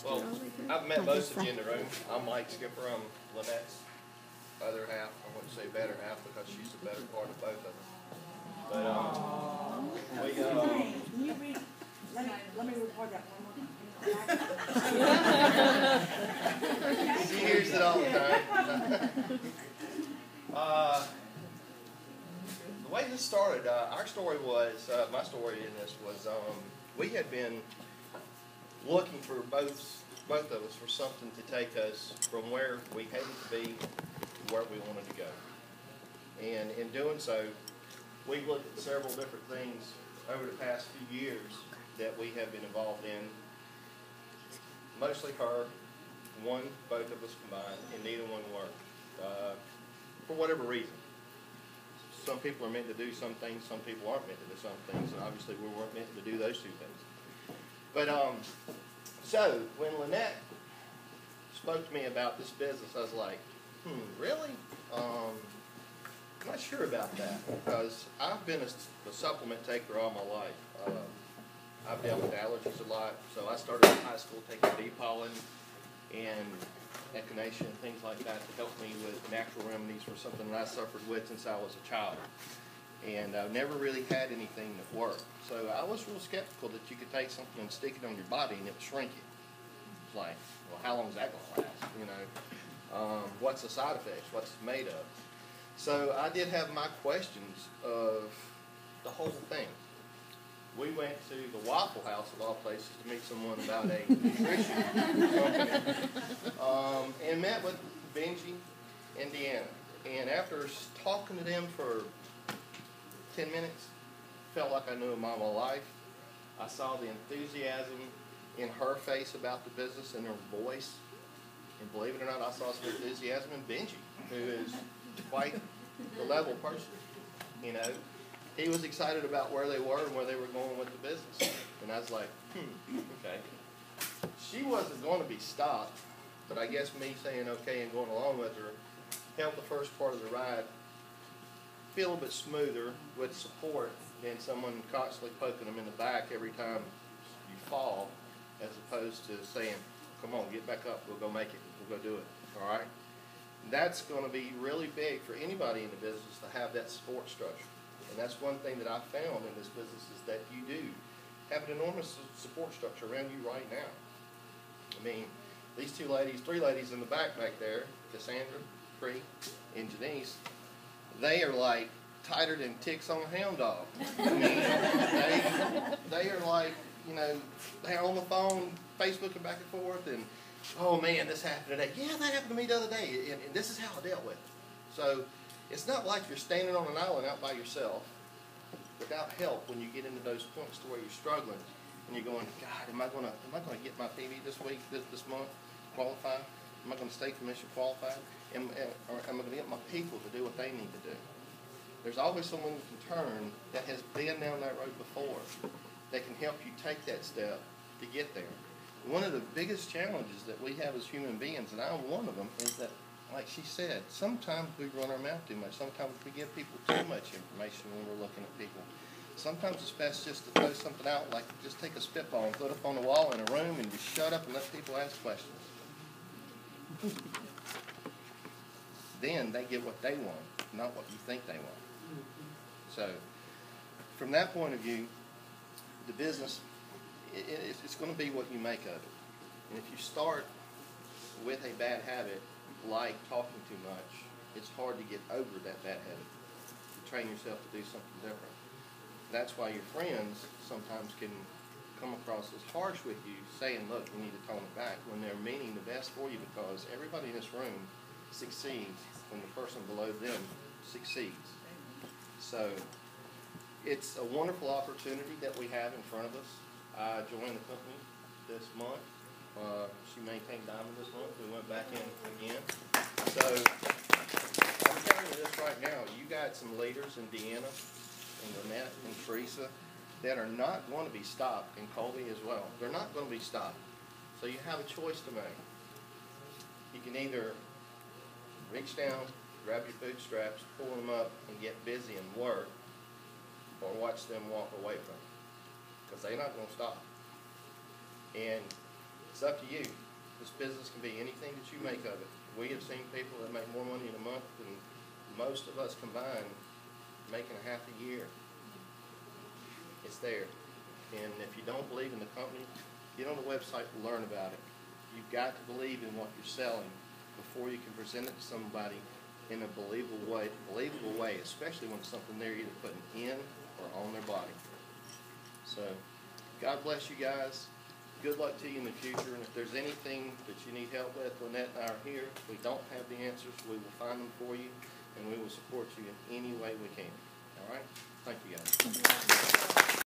Well, I've met most of you in the room. I'm Mike Skipper. I'm Lynette's other half. I wouldn't say better half because she's the better part of both of us. But let me record that one more time. she hears it all the time. The way this started, our story was, my story in this was, we had been looking for both of us for something to take us from where we hated to be to where we wanted to go. And in doing so, we've looked at several different things over the past few years that we have been involved in. Mostly her, both of us combined, and neither one worked. For whatever reason. Some people are meant to do some things, some people aren't meant to do some things, and obviously we weren't meant to do those two things. But so when Lynette spoke to me about this business, I was like, really? I'm not sure about that, because I've been a supplement taker all my life. I've dealt with allergies a lot, so I started in high school taking D-pollen and echinacea and things like that to help me with natural remedies for something that I suffered with since I was a child. And I've never really had anything that worked. So I was real skeptical that you could take something and stick it on your body and it would shrink it. It's like, well, how long is that going to last? You know, what's the side effects? What's it made of? So I did have my questions of the whole thing. We went to the Waffle House, of all places, to meet someone about a nutrition company, and met with Benji and Deanna. And after talking to them for 10 minutes, felt like I knew them all my life. I saw the enthusiasm in her face about the business and her voice. And believe it or not, I saw some enthusiasm in Benji, who is quite the level person, you know. He was excited about where they were and where they were going with the business. And I was like, okay. She wasn't going to be stopped, but I guess me saying okay and going along with her helped the first part of the ride feel a little bit smoother with support than someone constantly poking them in the back every time you fall, as opposed to saying, come on, get back up, we'll go make it, we'll go do it, all right? That's going to be really big for anybody in the business to have that support structure. And that's one thing that I found in this business is that you do have an enormous support structure around you right now. I mean, these three ladies in the back there, Cassandra, Cree, and Janice, they are like tighter than ticks on a hound dog. I mean, they are like, you know, they're on the phone, Facebooking back and forth, and, oh man, this happened today. Yeah, that happened to me the other day, and this is how I dealt with it. So it's not like you're standing on an island out by yourself without help when you get into those points to where you're struggling and you're going, God, am I going to get my PV this week, this month, qualified? Am I going to state commission qualified? Or am I going to get my people to do what they need to do? There's always someone you can turn that has been down that road before that can help you take that step to get there. One of the biggest challenges that we have as human beings, and I'm one of them, is that, like she said, sometimes we run our mouth too much. Sometimes we give people too much information when we're looking at people. Sometimes it's best just to throw something out, like just take a spitball and put it up on the wall in a room and just shut up and let people ask questions. Then they get what they want, not what you think they want. So, from that point of view, the business, it's going to be what you make of it. And if you start with a bad habit, like talking too much, it's hard to get over that bad habit. You train yourself to do something different. That's why your friends sometimes can come across as harsh with you, saying, look, you need to tone it back, when they're meaning the best for you, because everybody in this room succeeds when the person below them succeeds. So it's a wonderful opportunity that we have in front of us. I joined the company this month. She maintained diamond this month. We went back in again. So I'm telling you this right now. You got some leaders in Deanna and Lynette and Teresa that are not going to be stopped, and Colby as well. They're not going to be stopped. So you have a choice to make. You can either reach down, grab your bootstraps, pull them up, and get busy and work, or watch them walk away from you, because they're not going to stop. And It's up to you. This business can be anything that you make of it. We have seen people that make more money in a month than most of us combined making a half a year. It's there. And if you don't believe in the company, get on the website and learn about it. You've got to believe in what you're selling before you can present it to somebody in a believable way, especially when it's something they're either putting in or on their body. So, God bless you guys. Good luck to you in the future. And if there's anything that you need help with, Lynette and I are here. If we don't have the answers, we will find them for you, and we will support you in any way we can. All right? Thank you, guys.